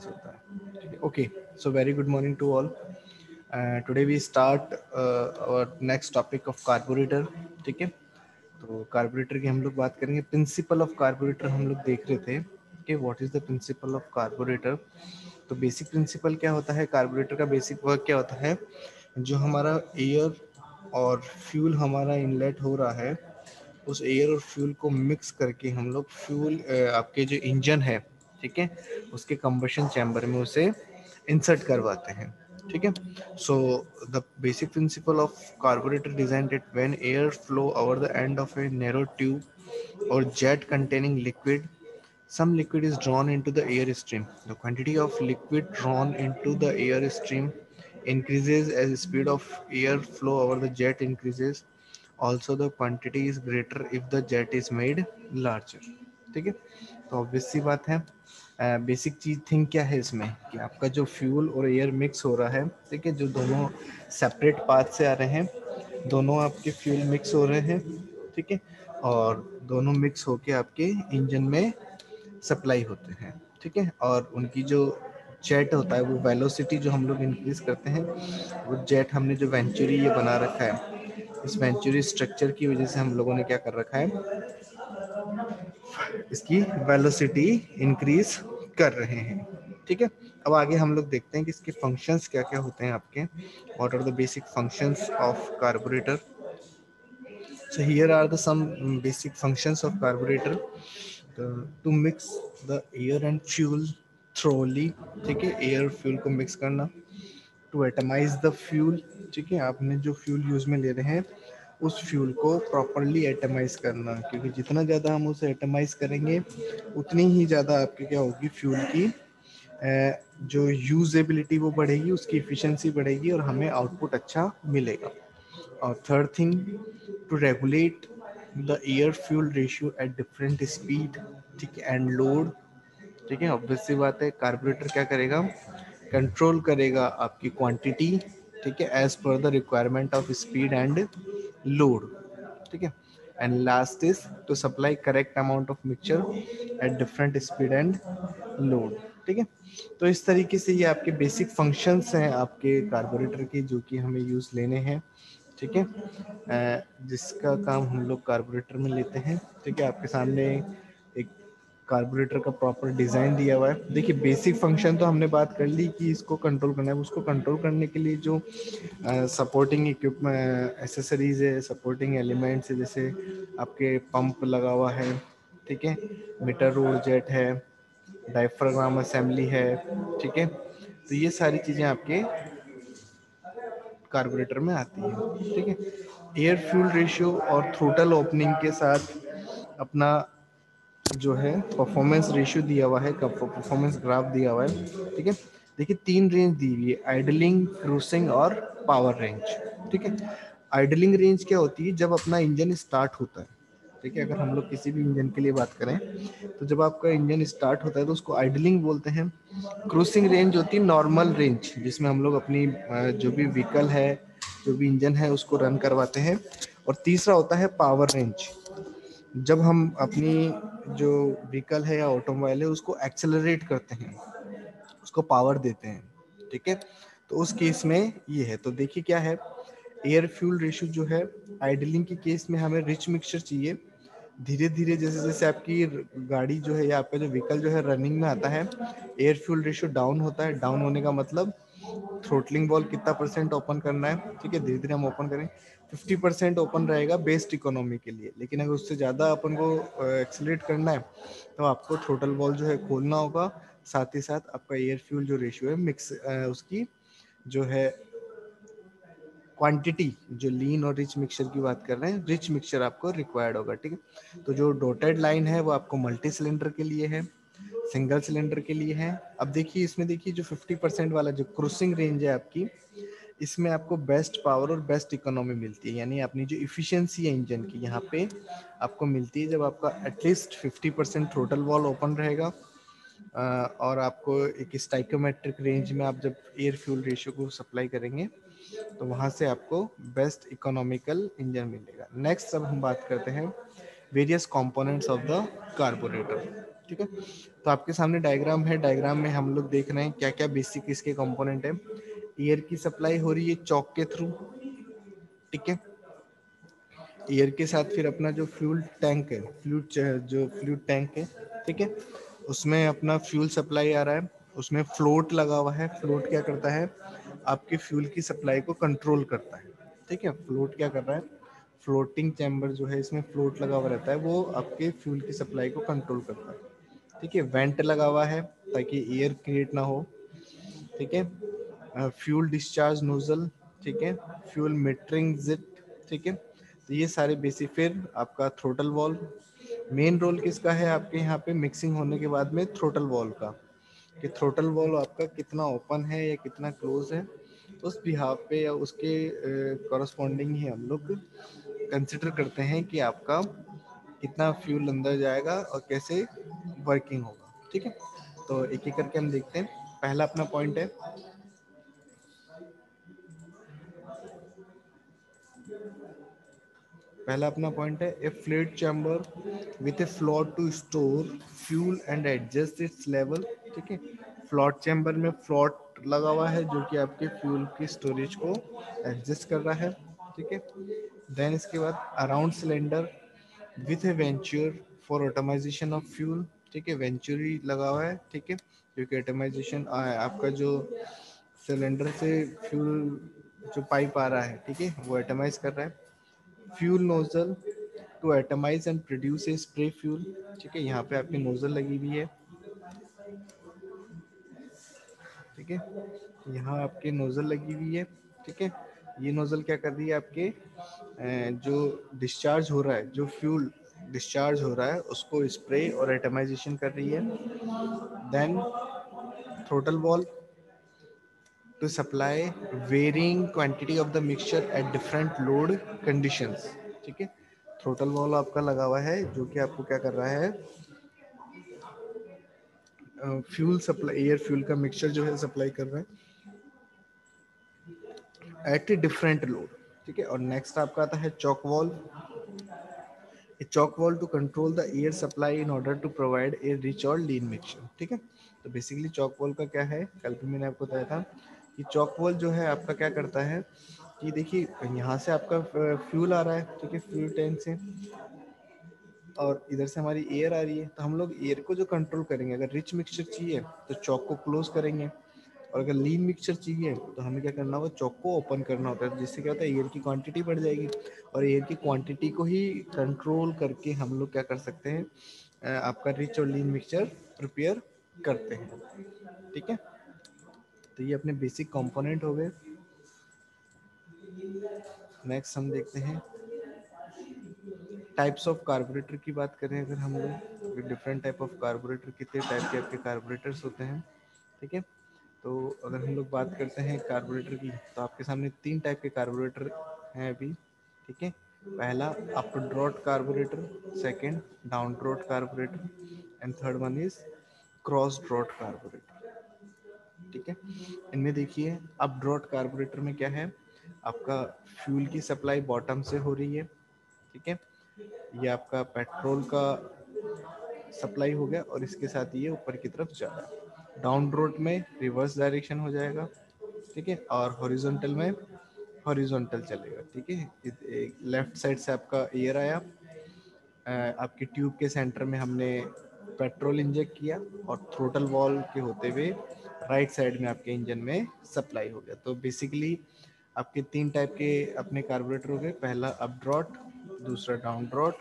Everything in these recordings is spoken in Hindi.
डिफरेंस होता है। Okay, so very good morning to all. Today we start our next topic of carburettor. ठीक है, तो कार्बोरेटर की हम लोग बात करेंगे। प्रिंसिपल ऑफ कार्बोरेटर हम लोग देख रहे थे कि what is the principle of carburettor. तो बेसिक प्रिंसिपल क्या होता है, कार्बोरेटर का बेसिक वर्क क्या होता है, जो हमारा एयर और फ्यूल हमारा इनलेट हो रहा है, उस एयर और फ्यूल को मिक्स करके हम लोग फ्यूल आपके जो इंजन है, ठीक है, उसके कंबशन चैम्बर में उसे इंसर्ट करवाते हैं। ठीक है, so the basic principle of carburettor design that when air flow over the end of a narrow tube or jet containing liquid, some liquid is drawn into the air stream. The quantity of liquid drawn into the air stream increases as the speed of air flow over the jet increases. Also the quantity is greater if the jet is made larger. ठीक है, तो ऑब्वियस सी बात है। बेसिक चीज थिंग क्या है इसमें कि आपका जो फ्यूल और एयर मिक्स हो रहा है, ठीक है, जो दोनों सेपरेट पाथ से आ रहे हैं, दोनों आपके फ्यूल मिक्स हो रहे हैं, ठीक है, और दोनों मिक्स होके आपके इंजन में सप्लाई होते हैं। ठीक है, और उनकी जो जेट होता है वो वेलोसिटी जो हम लोग इंक्रीज करते हैं, वो जेट हमने जो वेंचुरी ये बना रखा है, इस वेंचुरी स्ट्रक्चर की वजह से हम लोगों ने क्या कर रखा है, इसकी वेलोसिटी इंक्रीज कर रहे हैं। ठीक है, अब आगे हम लोग देखते हैं कि इसके फंक्शंस क्या क्या होते हैं आपके, what are the basic functions of carburettor. So here are the some basic functions of carburetor. To mix the air and fuel thoroughly, ठीक है, एयर फ्यूल को मिक्स करना। टू एटमाइज द फ्यूल, ठीक है, आपने जो फ्यूल यूज में ले रहे हैं उस फ्यूल को प्रॉपरली एटमाइज करना, क्योंकि जितना ज़्यादा हम उसे एटमाइज करेंगे उतनी ही ज़्यादा आपकी क्या होगी, फ्यूल की जो यूजेबिलिटी वो बढ़ेगी, उसकी इफिशिएंसी बढ़ेगी और हमें आउटपुट अच्छा मिलेगा। और third thing, to regulate the air fuel ratio at different speed, ठीक है, एंड लोड। ठीक है, ऑब्वियस सी बात है, कार्बोरेटर क्या करेगा, कंट्रोल करेगा आपकी क्वांटिटी, ठीक है, as per the requirement of speed and load. ठीक है, and last is to supply correct amount of mixture at different speed and load. ठीक है, तो इस तरीके से ये आपके बेसिक फंक्शंस हैं आपके कार्बोरेटर के, जो कि हमें यूज लेने हैं। ठीक है, जिसका काम हम लोग कार्बोरेटर में लेते हैं। ठीक है, आपके सामने एक कार्बोरेटर का प्रॉपर डिजाइन दिया हुआ है। देखिए, बेसिक फंक्शन तो हमने बात कर ली कि इसको कंट्रोल करना है, उसको कंट्रोल करने के लिए जो सपोर्टिंग इक्विपमेंट एसेसरीज है, सपोर्टिंग एलिमेंट्स है, जैसे आपके पंप लगा हुआ है, ठीक है, मीटर रोड जेट है, डायफ्राम असेंबली है, ठीक है, तो ये सारी चीजें आपके कार्बोरेटर में आती है। ठीक है, एयर फ्यूल रेशियो और थ्रोटल ओपनिंग के साथ अपना जो है परफॉर्मेंस रेशियो दिया हुआ है, परफॉर्मेंस ग्राफ दिया हुआ है। ठीक है, देखिए 3 रेंज दी हुई है, आइडलिंग, क्रूसिंग और पावर रेंज। ठीक है, आइडलिंग रेंज क्या होती है, जब अपना इंजन स्टार्ट होता है। ठीक है, अगर हम लोग किसी भी इंजन के लिए बात करें तो जब आपका इंजन स्टार्ट होता है तो उसको आइडलिंग बोलते हैं। क्रूसिंग रेंज होती है नॉर्मल रेंज, जिसमें हम लोग अपनी जो भी व्हीकल है, जो भी इंजन है, उसको रन करवाते हैं। और तीसरा होता है पावर रेंज, जब हम अपनी जो व्हीकल है या ऑटोमोबाइल है उसको एक्सेलरेट करते हैं, उसको पावर देते हैं। ठीक है, तो उस केस में ये है। तो देखिए क्या है, एयर फ्यूल रेशियो जो है, आइडलिंग के केस में हमें रिच मिक्सचर चाहिए। धीरे धीरे जैसे जैसे आपकी गाड़ी जो है या आपका जो व्हीकल जो है रनिंग में आता है, एयर फ्यूल रेशियो डाउन होता है। डाउन होने का मतलब थ्रोटलिंग बॉल कितना परसेंट ओपन करना है। ठीक है, धीरे धीरे हम ओपन करें, 50% ओपन रहेगा बेस्ट इकोनॉमी के लिए, लेकिन अगर उससे ज़्यादा अपन को एक्सीलरेट करना है तो आपको थ्रोटल बॉल जो है खोलना होगा। साथ ही साथ आपका एयर फ्यूल जो रेशियो है मिक्स उसकी जो है क्वांटिटी, जो लीन और रिच मिक्सचर की बात कर रहे हैं, रिच मिक्सचर आपको रिक्वायर्ड होगा। ठीक है, तो जो डॉटेड लाइन है वो आपको मल्टी सिलेंडर के लिए है, सिंगल सिलेंडर के लिए है। अब देखिए इसमें, देखिए जो 50% वाला जो क्रूसिंग रेंज है आपकी, इसमें आपको बेस्ट पावर और बेस्ट इकोनॉमी मिलती है, यानी अपनी जो इफिशियंसी है इंजन की यहाँ पे आपको मिलती है जब आपका एटलीस्ट 50% थ्रोटल वॉल ओपन रहेगा। और आपको एक स्टाइकोमेट्रिक रेंज में आप जब एयर फ्यूल रेशियो को सप्लाई करेंगे तो वहाँ से आपको बेस्ट इकोनॉमिकल इंजन मिलेगा। नेक्स्ट अब हम बात करते हैं various components of the carburettor. ठीक है। तो आपके सामने डायग्राम है, डायग्राम में हम लोग देख रहे हैं क्या क्या बेसिक इसके कंपोनेंट है। एयर की सप्लाई हो रही है चॉक के थ्रू, ठीक है। एयर के साथ फिर अपना जो फ्यूल टैंक है, जो फ्लूइड टैंक है, ठीक है, उसमें अपना फ्यूल सप्लाई आ रहा है। उसमें फ्लोट लगा हुआ है। फ्लोट क्या करता है, आपके फ्यूल की सप्लाई को कंट्रोल करता है, ठीक है। फ्लोट क्या कर रहा है, फ्लोटिंग चैम्बर जो है इसमें फ्लोट लगा हुआ रहता है, वो आपके फ्यूल की सप्लाई को कंट्रोल करता है, ठीक है। वेंट लगा हुआ है ताकि एयर क्रिएट ना हो, ठीक है। फ्यूल डिस्चार्ज नोजल, ठीक है। फ्यूल मीटरिंग जिट, ठीक है। तो ये सारे बेसिक। फिर आपका थ्रोटल वॉल्व, मेन रोल किसका है आपके यहाँ पे मिक्सिंग होने के बाद में, थ्रोटल वॉल्व का, कि थ्रोटल वॉल्व आपका कितना ओपन है या कितना क्लोज है, उस बिहाफ पे या उसके कॉरस्पॉन्डिंग ही हम लोग कंसिडर करते हैं कि आपका कितना फ्यूल अंदर जाएगा और कैसे वर्किंग होगा, ठीक है। तो एक एक करके हम देखते हैं। पहला अपना पॉइंट है, पहला अपना पॉइंट है, a fluid chamber with a float to store fuel and adjust its level, ठीक है। फ्लोट चैम्बर में फ्लोट लगा हुआ है जो कि आपके फ्यूल की स्टोरेज को एडजस्ट कर रहा है, ठीक है। देन इसके बाद around cylinder with A venture for automisation of fuel, ठीक है। वेंचुरी लगा हुआ है, ठीक है, क्योंकि ऑटोमाइजेशन आपका जो सिलेंडर से फ्यूल जो पाइप आ रहा है, ठीक है, वो एटमाइज कर रहा है। Fuel nozzle to atomise and produce a spray fuel, ठीक है। यहाँ पे आपकी नोजल लगी हुई है, ठीक है। यहाँ आपके नोजल लगी हुई है, ठीक है। ये नोजल क्या कर रही है, आपके जो डिस्चार्ज हो रहा है, जो फ्यूल डिस्चार्ज हो रहा है उसको स्प्रे और एटमाइजेशन कर रही है। Then throttle valve to supply varying quantity of the mixture at different load conditions, ठीक है। थ्रोटल वॉल्व आपका लगा हुआ है जो कि आपको क्या कर रहा है, फ्यूल सप्लाई, एयर फ्यूल का मिक्सचर जो है सप्लाई कर रहा है एट ए डिफरेंट लोड, ठीक है। और नेक्स्ट आपका आता है chalk valve, a chalk valve to control the air supply in order to provide a rich or lean mixture, ठीक है। तो बेसिकली चॉक वॉल्व का क्या है, कल भी मैंने आपको बताया था कि चॉक वॉल्व जो है आपका क्या करता है कि देखिए यहाँ से आपका फ्यूल आ रहा है, ठीक है, फ्यूल टैंक से, और इधर से हमारी एयर आ रही है। तो हम लोग एयर को जो कंट्रोल करेंगे, अगर रिच मिक्सचर चाहिए तो चॉक को क्लोज करेंगे, और अगर लीन मिक्सचर चाहिए तो हमें क्या करना होगा, चॉक को ओपन करना होता है, जिससे क्या होता है एयर की क्वांटिटी बढ़ जाएगी, और एयर की क्वांटिटी को ही कंट्रोल करके हम लोग क्या कर सकते हैं, आपका रिच और लीन मिक्सचर प्रिपेयर करते हैं, ठीक है। तो ये अपने बेसिक कंपोनेंट हो गए। नेक्स्ट हम देखते हैं टाइप्स ऑफ कार्बोरेटर की बात करें अगर हम लोग, डिफरेंट टाइप ऑफ कार्बोरेटर, कितने टाइप के आपके कार्बोरेटर्स होते हैं, ठीक है। तो अगर हम लोग बात करते हैं कार्बोरेटर की, तो आपके सामने तीन टाइप के कार्बोरेटर हैं अभी, ठीक है। पहला up draught carburettor, second down draught carburettor, and third one is cross draught carburettor, ठीक है। इनमें देखिए अप ड्रॉट कार्बोरेटर में क्या है, आपका फ्यूल की सप्लाई बॉटम से हो रही है, ठीक है। ये आपका पेट्रोल का सप्लाई हो गया और इसके साथ ये ऊपर की तरफ जा रहा है। डाउन रोड में रिवर्स डायरेक्शन हो जाएगा, ठीक है, और हॉरिजॉन्टल में हॉरिजॉन्टल चलेगा, ठीक है। लेफ्ट साइड से आपका एयर आया, आपके ट्यूब के सेंटर में हमने पेट्रोल इंजेक्ट किया, और थ्रोटल वॉल्व के होते हुए राइट साइड में आपके इंजन में सप्लाई हो गया। तो बेसिकली आपके तीन टाइप के अपने कार्बोरेटर हो गए, पहला अप ड्रॉट, दूसरा डाउन ड्रॉट,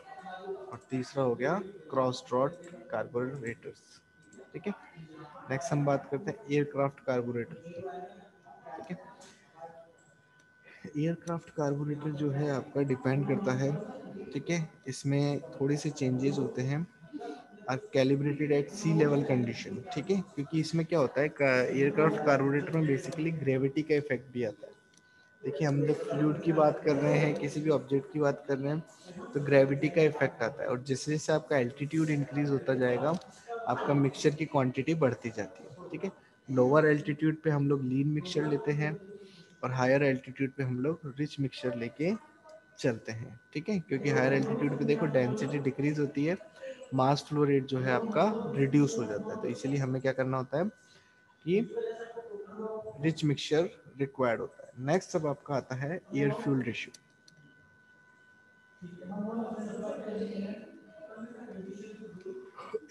और तीसरा हो गया क्रॉस ड्रॉट कार्बोरेटर्स, ठीक है। नेक्स्ट हम बात करते हैं एयरक्राफ्ट कार्बोरेटर की, ठीक है। एयरक्राफ्ट कार्बोरेटर जो है आपका डिपेंड करता है, ठीक है, इसमें थोड़े से चेंजेस होते हैं, are calibrated at sea level condition, ठीक है, क्योंकि इसमें क्या होता है एयरक्राफ्ट कार्बोरेटर में बेसिकली ग्रेविटी का इफेक्ट भी आता है। देखिए हम जब फ्लूइड की बात कर रहे हैं, किसी भी ऑब्जेक्ट की बात कर रहे हैं, तो ग्रेविटी का इफेक्ट आता है, और जैसे जैसे आपका एल्टीट्यूड इंक्रीज होता जाएगा आपका मिक्सचर की क्वांटिटी बढ़ती जाती है, ठीक है। लोअर एल्टीट्यूड पे हम लोग लीन मिक्सचर लेते हैं, और हायर एल्टीट्यूड पे हम लोग रिच मिक्सचर लेके चलते हैं, ठीक है, क्योंकि हायर एल्टीट्यूड पे देखो डेंसिटी डिक्रीज होती है मास फ्लो रेट जो है आपका रिड्यूस हो जाता है। तो इसीलिए हमें क्या करना होता है कि रिच मिक्सचर रिक्वायर्ड होता है। नेक्स्ट अब आपका आता है air fuel ratio.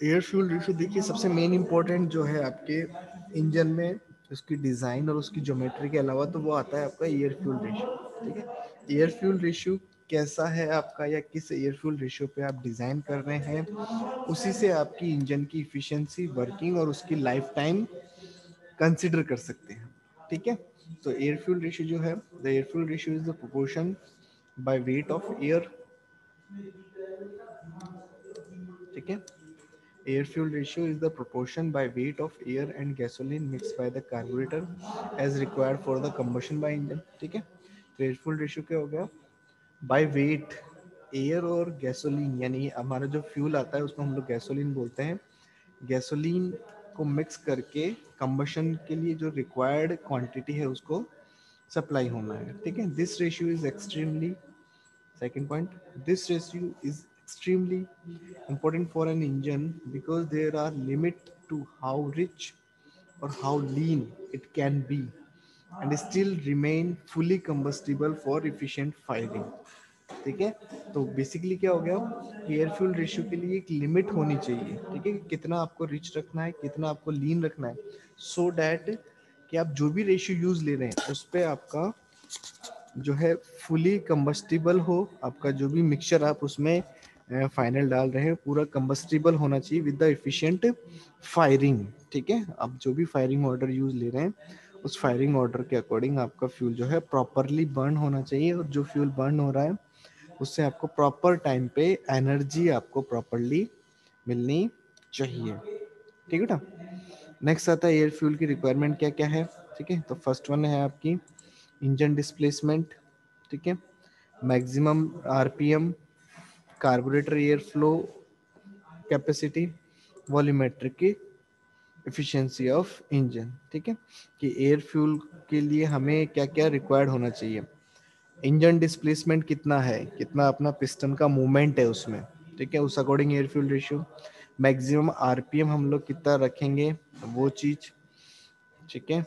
Air fuel ratio देखिए सबसे मेन इंपॉर्टेंट जो है आपके इंजन में उसकी डिज़ाइन और उसकी ज्योमेट्री के अलावा तो वो आता है आपका एयर फ्यूल रेशियो। ठीक है, एयर फ्यूल रेशियो कैसा है आपका या किस एयर फ्यूल रेशियो पे आप डिज़ाइन कर रहे हैं, उसी से आपकी इंजन की इफिशिएंसी, वर्किंग और उसकी लाइफ टाइम कंसिडर कर सकते हैं। ठीक है, तो एयर फ्यूल रेशियो जो है, the air fuel ratio is the proportion by weight of air. ठीक है, air fuel ratio is the proportion by weight of air and gasoline mixed by the carburetor as required for the combustion by engine। ठीक है, तो एयर फ्यूल रेशियो क्या हो गया, बाय वेट एयर और गैसोलीन, यानी हमारा जो फ्यूल आता है उसको हम लोग गैसोलीन बोलते हैं, गैसोलीन को मिक्स करके कंबशन के लिए जो रिक्वायर्ड क्वांटिटी है उसको सप्लाई होना है। ठीक है, this ratio is extremely, second point, this ratio is extremely important for an engine because there are limit to how rich or how lean it can be and still remain fully combustible for efficient firing। ठीक है, तो बेसिकली क्या हो गया कि एयर फ्यूल रेशियो के लिए एक लिमिट होनी चाहिए। ठीक है, कितना आपको रिच रखना है, कितना आपको लीन रखना है, सो डैट कि आप जो भी रेशियो यूज ले रहे हैं उस पर आपका जो है फुली कंबस्टिबल हो, आपका जो भी मिक्सचर आप उसमें फाइनल डाल रहे हैं पूरा कंबस्टिबल होना चाहिए विद द एफिशिएंट फायरिंग। ठीक है, आप जो भी फायरिंग ऑर्डर यूज ले रहे हैं उस फायरिंग ऑर्डर के अकॉर्डिंग आपका फ्यूल जो है प्रॉपरली बर्न होना चाहिए, और जो फ्यूल बर्न हो रहा है उससे आपको प्रॉपर टाइम पे एनर्जी आपको प्रॉपरली मिलनी चाहिए। ठीक है ना, नेक्स्ट आता है एयर फ्यूल की रिक्वायरमेंट क्या क्या है। ठीक है, तो फर्स्ट वन है आपकी इंजन डिस्प्लेसमेंट। ठीक है, maximum RPM, carburettor air flow capacity, volumetric की एफिशिएंसी ऑफ इंजन। ठीक है, कि एयर फ्यूल के लिए हमें क्या क्या रिक्वायर्ड होना चाहिए, इंजन डिस्प्लेसमेंट कितना है, कितना अपना पिस्टन का मूवमेंट है उसमें। ठीक है, उस according air fuel ratio, maximum RPM हम लोग कितना रखेंगे वो चीज। ठीक है,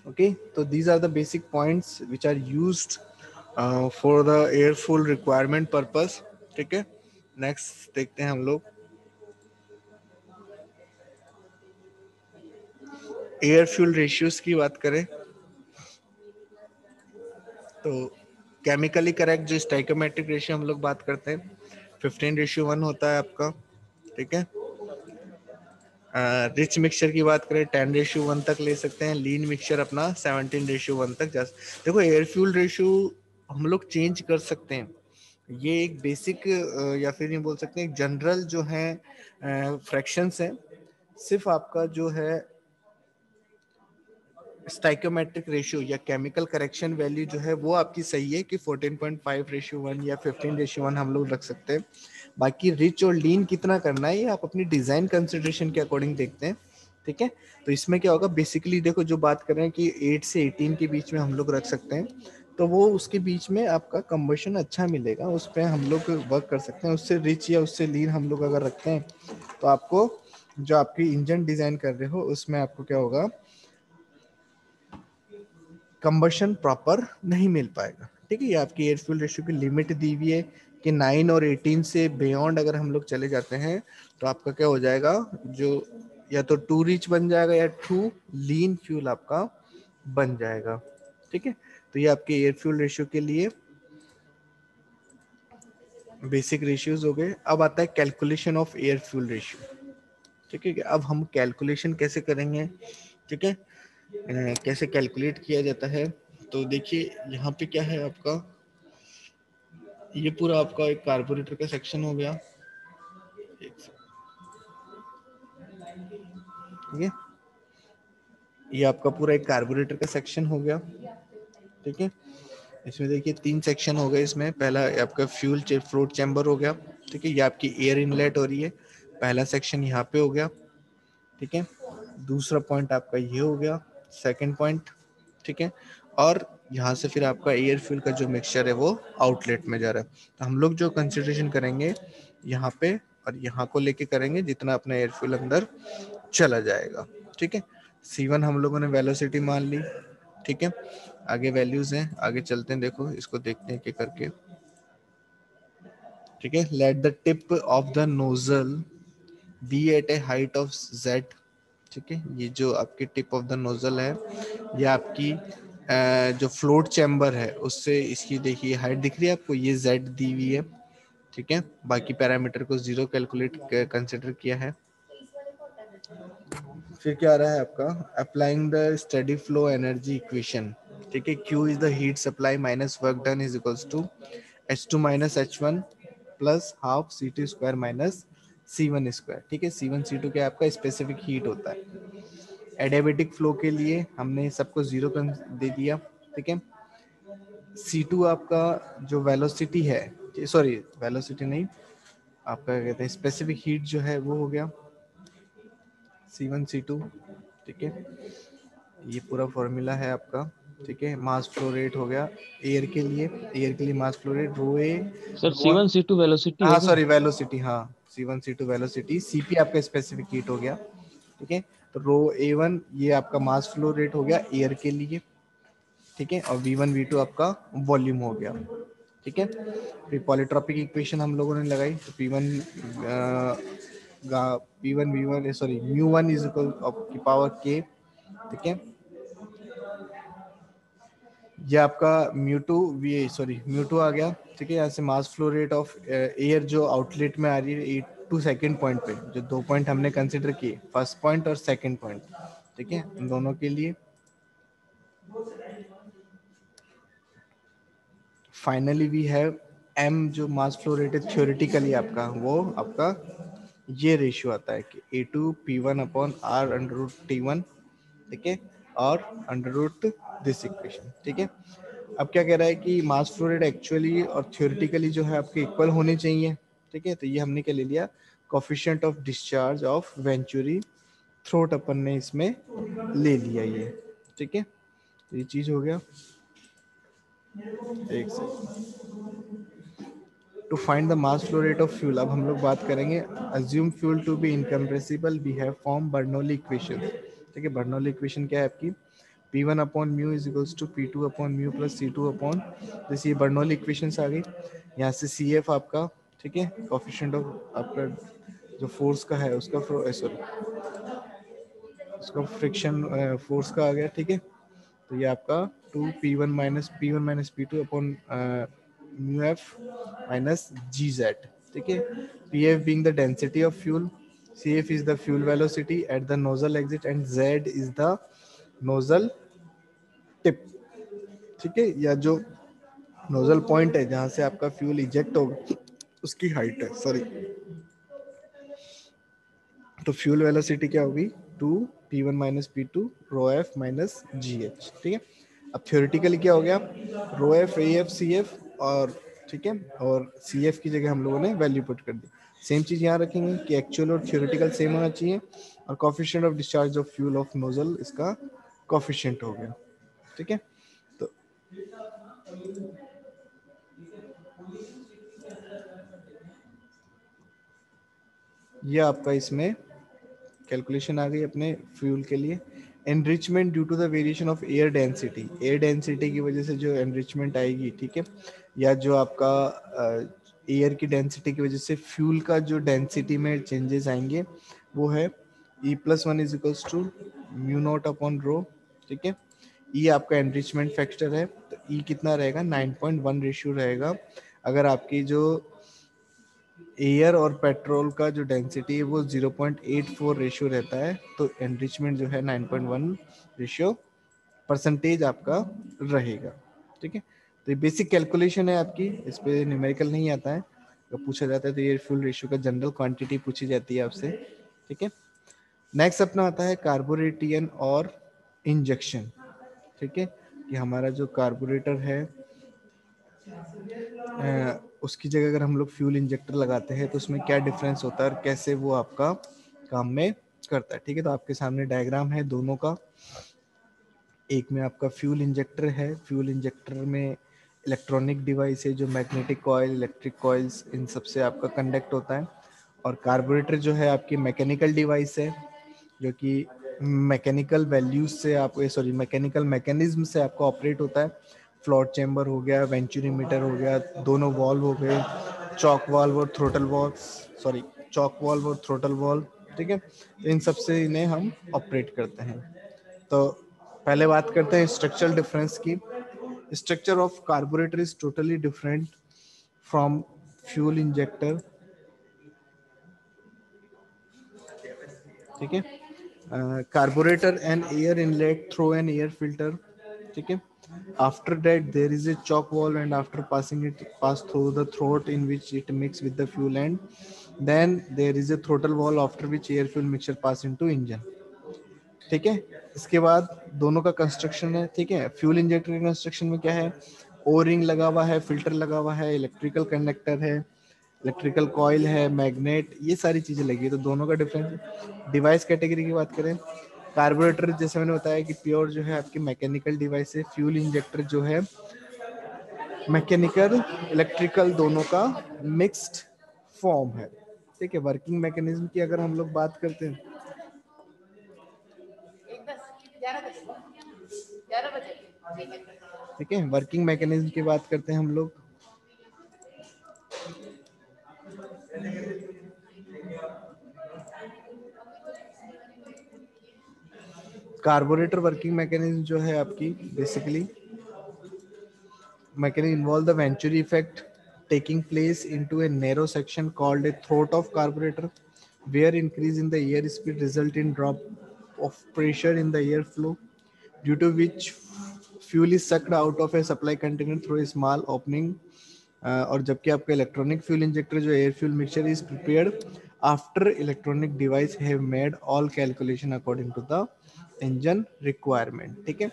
okay, so these are the basic points which are used for the air fuel requirement purpose। ठीक है, नेक्स्ट देखते हैं हम लोग एयर फ्यूल रेशियोज की बात करें तो केमिकली करेक्ट जो स्टाइकोमेट्रिक रेशियो हम लोग बात करते हैं 15:1 होता है आपका। ठीक है, रिच मिक्सचर की बात करें 10:1 तक ले सकते हैं, लीन मिक्सचर अपना 17:1 तक जा। देखो एयर फ्यूल रेशियो हम लोग चेंज कर सकते हैं, ये एक बेसिक या फिर ये बोल सकते हैं एक जनरल जो है फ्रैक्शंस है। सिर्फ आपका जो है स्टाइकोमेट्रिक रेशियो या केमिकल करेक्शन वैल्यू जो है वो आपकी सही है कि 14.5:1 या 15:1 हम लोग रख सकते हैं। बाकी रिच और लीन कितना करना है ये आप अपनी डिजाइन कंसिडरेशन के अकॉर्डिंग देखते हैं। ठीक है, तो इसमें क्या होगा बेसिकली देखो जो बात कर रहे हैं कि 8 से 18 के बीच में हम लोग रख सकते हैं, तो वो उसके बीच में आपका कंबशन अच्छा मिलेगा, उस पर हम लोग वर्क कर सकते हैं। उससे रिच या उससे लीन हम लोग अगर रखते हैं तो आपको जो आपकी इंजन डिजाइन कर रहे हो उसमें आपको क्या होगा, कंबशन प्रॉपर नहीं मिल पाएगा। ठीक है, ये आपकी एयर फ्यूल रेशियो की लिमिट दी हुई है कि 9 और 18 से बियॉन्ड अगर हम लोग चले जाते हैं तो आपका क्या हो जाएगा, जो या तो टू रिच बन जाएगा या टू लीन फ्यूल आपका बन जाएगा। ठीक है, तो ये आपके एयर फ्यूल रेशियो के लिए बेसिक रेशियोज हो गए। अब आता है calculation of air fuel ratio. ठीक है, अब हम कैलकुलेशन कैसे करेंगे। ठीक है, कैसे कैलकुलेट किया जाता है, तो देखिए यहाँ पे क्या है आपका, ये पूरा आपका एक कार्बोरेटर का सेक्शन हो गया। ठीक है, ये आपका पूरा एक कार्बोरेटर का सेक्शन हो गया। ठीक है, इसमें देखिए 3 सेक्शन हो गए इसमें, पहला आपका फ्यूल फ्लोट चैम्बर हो गया। ठीक है, ये आपकी एयर इनलेट हो रही है, पहला सेक्शन यहाँ पे हो गया। ठीक है, दूसरा पॉइंट आपका ये हो गया, सेकंड पॉइंट। ठीक है, और यहाँ से फिर आपका एयर फ्यूल का जो मिक्सचर है वो आउटलेट में जा रहा है। तो हम लोग जो कंसिडरेशन करेंगे यहाँ पे और यहाँ को लेके करेंगे जितना अपना एयर फ्यूल अंदर चला जाएगा। ठीक है, C1 हम लोगों ने वेलोसिटी मान ली। ठीक है, आगे वैल्यूज हैं, आगे चलते हैं, देखो इसको देखते हैं क्या करके। ठीक है, let the tip of the nozzle be at a height of Z। ठीक है, ये जो आपकी टिप ऑफ द नोजल है, ये आपकी जो फ्लोट चैम्बर है उससे इसकी देखिए हाइट दिख रही है आपको, ये Z दी हुई है। ठीक है, बाकी पैरामीटर को जीरो कैलकुलेट कंसिडर किया है। फिर क्या आ रहा है आपका, applying the steady flow energy equation. ठीक है, Q is the heat supply minus work done is equals to H2 minus H1 plus half C2 square minus C1 square. ठीक है, C1 C2 क्या आपका स्पेसिफिक हीट होता है। एडियाबेटिक फ्लो के लिए हमने सबको जीरो दे दिया। ठीक है, C2 आपका जो वेलोसिटी है, सॉरी वेलोसिटी नहीं, आपका कहते हैं स्पेसिफिक हीट जो है वो हो गया C1 C2। ठीक है, ये पूरा फॉर्मूला है आपका। ठीक है, मास फ्लो रेट हो गया एयर के लिए, एयर के लिए मास फ्लो रेट रो ए सर रो, C1 C2 वेलोसिटी हाँ है क्या? सॉरी वेलोसिटी, हाँ C1 C2 वेलोसिटी, Cp आपका स्पेसिफिक हीट हो गया। ठीक है, तो रो A1 ये आपका मास फ्लो रेट हो गया एयर के लिए। ठीक है, और V1 V2 आपका वॉल्यूम हो गया। ठीक है, फिर पॉलीट्रॉपिक इक्वेशन हम लोगों ने लगाई, तो P1 V1 sorry μ1 is equal of की पावर K। ठीक है, ये आपका म्यू2 वी सॉरी म्यू2 आ गया। ठीक है, यहाँ से मास फ्लो रेट ऑफ एयर जो आउटलेट में आ रही है टू सेकेंड पॉइंट पे, जो दो पॉइंट हमने कंसिडर किए, फर्स्ट पॉइंट और सेकेंड पॉइंट। ठीक है, इन दोनों के लिए फाइनली वी हैव एम जो मास फ्लो रेट है थ्योरेटिकली आपका, वो आपका ये रेशियो आता है कि A2P1 upon R under root T1। ठीक है, और अंडर रूट दिस इक्वेशन। ठीक है, अब क्या कह रहा है कि मास फ्लो रेट एक्चुअली और थ्योरेटिकली जो है आपके इक्वल होने चाहिए। ठीक है, तो ये हमने क्या ले लिया, coefficient of discharge of venturi throat अपन ने इसमें ले लिया ये। ठीक है, तो ये चीज हो गया। एक second, to find the mass flow rate of fuel, अब हम लोग बात करेंगे assume fuel to be incompressible, we have form Bernoulli equation. ठीक है, बर्नौली इक्वेशन क्या है आपकी, P1 upon mu is equals to P2 upon mu plus C2 upon, जैसे ये बर्नौली इक्वेशन आ गई। यहाँ से CF आपका, ठीक है, कोफिशिएंट ऑफ आपका जो फोर्स का है उसका सॉरी उसका फ्रिक्शन फोर्स का आ गया। ठीक है, तो ये आपका 2P1 minus P1 minus P2 upon mu F minus GZ। ठीक है, PF being the density of fuel, CF is the fuel velocity at the nozzle exit and Z is the nozzle tip। ठीक है, या जो नोजल पॉइंट है जहां से आपका फ्यूल इजेक्ट होगा उसकी हाइट है, सॉरी। तो फ्यूल वेलोसिटी क्या होगी, 2P1 माइनस P2 रो एफ माइनस GH। ठीक है, अब थ्योरेटिकली क्या हो गया, रो एफ AF CF और, ठीक है, और CF की जगह हम लोगों ने वैल्यू पुट कर दी। सेम चीज यहाँ रखेंगे कि एक्चुअल और थ्योरेटिकल सेम होना चाहिए, और coefficient of discharge of fuel of nozzle इसका कोफिशिएंट हो गया। ठीक है, तो ये आपका इसमें कैलकुलेशन आ गई अपने फ्यूल के लिए। Enrichment due to the variation of air density, air density की वजह से जो एनरिचमेंट आएगी, ठीक है, या जो आपका एयर की डेंसिटी की वजह से फ्यूल का जो डेंसिटी में चेंजेस आएंगे, वो है E+1 is equals to mu not upon rho. ठीक है, ई आपका एनरिचमेंट फैक्टर है, तो ई कितना रहेगा, 9.1 रेशियो रहेगा। अगर आपकी जो एयर और पेट्रोल का जो डेंसिटी है वो 0.84 रेशियो रहता है, तो एनरिचमेंट जो है 9.1 रेशियो परसेंटेज आपका रहेगा। ठीक है, तो ये बेसिक कैलकुलेशन है आपकी, इस पे न्यूमेरिकल नहीं आता है। अगर पूछा जाता है तो ये फ्यूल रेशियो का जनरल क्वांटिटी पूछी जाती है आपसे। ठीक है, नेक्स्ट अपना आता है कार्बोरेटियन और इंजेक्शन। ठीक है, कि हमारा जो कार्बोरेटर है उसकी जगह अगर हम लोग फ्यूल इंजेक्टर लगाते हैं तो उसमें क्या डिफरेंस होता है और कैसे वो आपका काम में करता है। ठीक है, तो आपके सामने डायग्राम है दोनों का। एक में आपका फ्यूल इंजेक्टर है, फ्यूल इंजेक्टर में इलेक्ट्रॉनिक डिवाइस है जो मैग्नेटिक कॉइल, इलेक्ट्रिक कॉइल्स, इन सब से आपका कंडक्ट होता है। और कार्बोरेटर जो है आपकी मैकेनिकल डिवाइस है जो कि मैकेनिकल वैल्यूज से आपको, सॉरी, मैकेनिकल मैकेनिज्म से आपका ऑपरेट होता है। फ्लोट चैम्बर हो गया, वेंचुरीमीटर हो गया, दोनों वॉल्व हो गए, चॉक वाल्व और throttle valve, sorry, chalk valve और थ्रोटल वॉल्व, ठीक है। तो इन सब से इन्हें हम ऑपरेट करते हैं। तो पहले बात करते हैं स्ट्रक्चरल डिफरेंस की। Structure of carburettor is totally different from fuel injector, ठीक है। Carburettor and air inlet through an air filter, ठीक है। After that there is a choke valve, and after passing it pass through the throat in which it mix with the fuel, and then there is a throttle valve after which air fuel mixture pass into engine, ठीक है। इसके बाद दोनों का कंस्ट्रक्शन है, ठीक है। फ्यूल इंजेक्टर के कंस्ट्रक्शन में क्या है, ओ रिंग लगा हुआ है, फिल्टर लगा हुआ है, इलेक्ट्रिकल कंडक्टर है, इलेक्ट्रिकल कॉइल है, मैग्नेट, ये सारी चीजें लगी है। तो दोनों का डिफरेंस है। डिवाइस कैटेगरी की बात करें, कार्बोरेटर जैसे मैंने बताया कि प्योर जो है आपकी मैकेनिकल डिवाइस है। फ्यूल इंजेक्टर जो है मैकेनिकल इलेक्ट्रिकल दोनों का मिक्स्ड फॉर्म है, ठीक है। वर्किंग मैकेनिज्म की अगर हम लोग बात करते हैं, ठीक है, वर्किंग मैकेनिज्म की बात करते हैं हम लोग। कार्बोरेटर वर्किंग मैकेनिज्म जो है आपकी basically mechanism involve the Venturi effect taking place into a narrow section called a throat of carburetor, where increase in the air speed result in drop of pressure in the airflow, due to which fuel is sucked out of a supply container through a small opening. और जबकि आपका इलेक्ट्रॉनिक फ्यूल इंजेक्टर जो air fuel mixture is prepared after electronic device have made all calculation according to the engine requirement, ठीक है।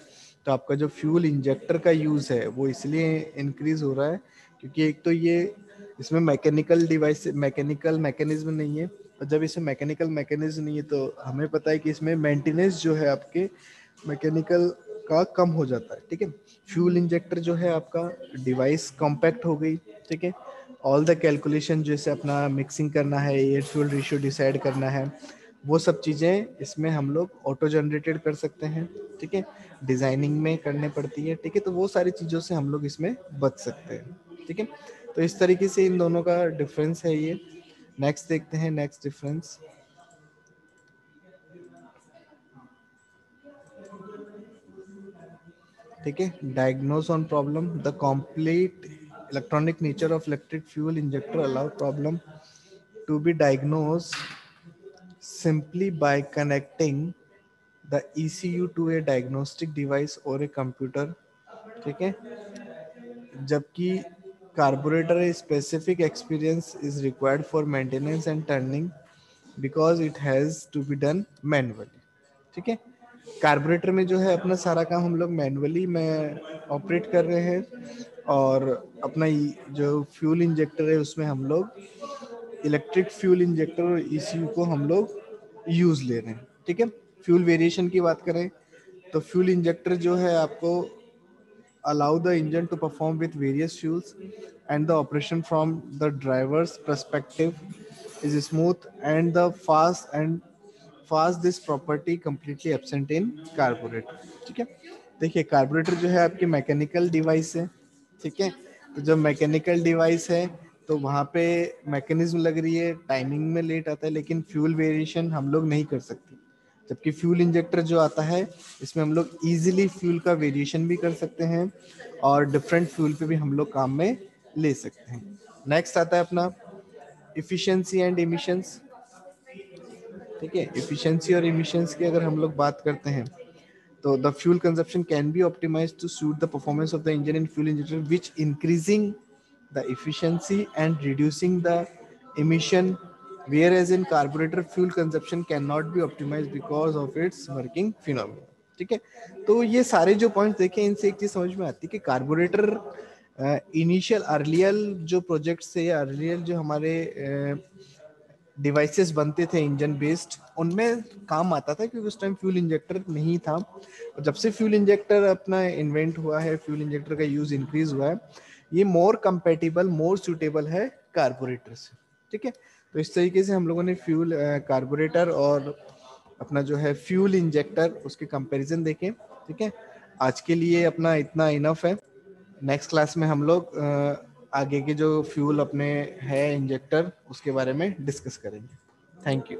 तो आपका जो फ्यूल इंजेक्टर का यूज है वो इसलिए इंक्रीज हो रहा है क्योंकि एक तो ये इसमें मैकेनिकल डिवाइस, मैकेनिकल मैकेनिज्म नहीं है, और जब इसमें मैकेनिकल मैकेनिज्म नहीं है तो हमें पता है कि इसमें मेंटेनेंस जो है आपके मैकेनिकल का कम हो जाता है, ठीक है। फ्यूल इंजेक्टर जो है आपका डिवाइस कॉम्पैक्ट हो गई, ठीक है। ऑल द कैलकुलेशन जैसे अपना मिक्सिंग करना है, एयर फ्यूल रेशियो डिसाइड करना है, वो सब चीज़ें इसमें हम लोग ऑटो जनरेटेड कर सकते हैं, ठीक है। डिजाइनिंग में करने पड़ती है, ठीक है। तो वो सारी चीज़ों से हम लोग इसमें बच सकते हैं, ठीक है। तो इस तरीके से इन दोनों का डिफरेंस है ये। नेक्स्ट देखते हैं, नेक्स्ट डिफरेंस, ठीक है। Diagnose on problem, the complete electronic nature of electric fuel injector allow problem to be diagnose simply by connecting the ECU to a diagnostic device or a computer, ठीक है। जबकि carburetor specific experience is required for maintenance and turning because it has to be done manually, ठीक है। कार्बोरेटर में जो है अपना सारा काम हम लोग मैनुअली में ऑपरेट कर रहे हैं, और अपना जो फ्यूल इंजेक्टर है उसमें हम लोग इलेक्ट्रिक फ्यूल इंजेक्टर और ईसीयू को हम लोग यूज ले रहे हैं, ठीक है। फ्यूल वेरिएशन की बात करें तो फ्यूल इंजेक्टर जो है आपको allow the engine to perform with various fuels, and the operation from the driver's perspective is smooth and the fast this property completely absent in carburetor, ठीक है। देखिए कार्बोरेटर जो है आपकी मैकेनिकल डिवाइस है, ठीक है। तो जब मैकेनिकल डिवाइस है तो वहाँ पे मैकेनिज्म लग रही है, टाइमिंग में लेट आता है, लेकिन फ्यूल वेरिएशन हम लोग नहीं कर सकते। जबकि फ्यूल इंजेक्टर जो आता है इसमें हम लोग इजीली फ्यूल का वेरिएशन भी कर सकते हैं और डिफरेंट फ्यूल पे भी हम लोग काम में ले सकते हैं। नेक्स्ट आता है अपना इफिशिएंसी एंड इमिशंस, ठीक है। इफिशिएंसी और इमिशंस की अगर हम लोग बात करते हैं तो the fuel consumption can be optimised to suit the performance of the engine in fuel injector which increasing the efficiency and reducing the emission, whereas in carburetor fuel consumption cannot be optimized because of its working phenomena, ठीक है। तो ये सारे जो पॉइंट देखे इनसे एक चीज समझ में आती है कि कार्बोरेटर इनिशियल अर्लियल जो प्रोजेक्ट से या अर्लियल जो हमारे डिवाइसेस बनते थे इंजन बेस्ड, उनमें काम आता था क्योंकि उस टाइम फ्यूल इंजेक्टर नहीं था। और जब से फ्यूल इंजेक्टर अपना इन्वेंट हुआ है, फ्यूल इंजेक्टर का यूज इंक्रीज हुआ है, ये मोर कंपेटेबल, मोर सूटेबल है कार्बोरेटर से। ठीक है, तो इस तरीके से हम लोगों ने फ्यूल कार्बोरेटर और अपना जो है फ्यूल इंजेक्टर उसके कंपैरिजन देखे। ठीक है, आज के लिए अपना इतना इनफ है। नेक्स्ट क्लास में हम लोग आगे के जो फ्यूल अपने है इंजेक्टर उसके बारे में डिस्कस करेंगे। Thank you.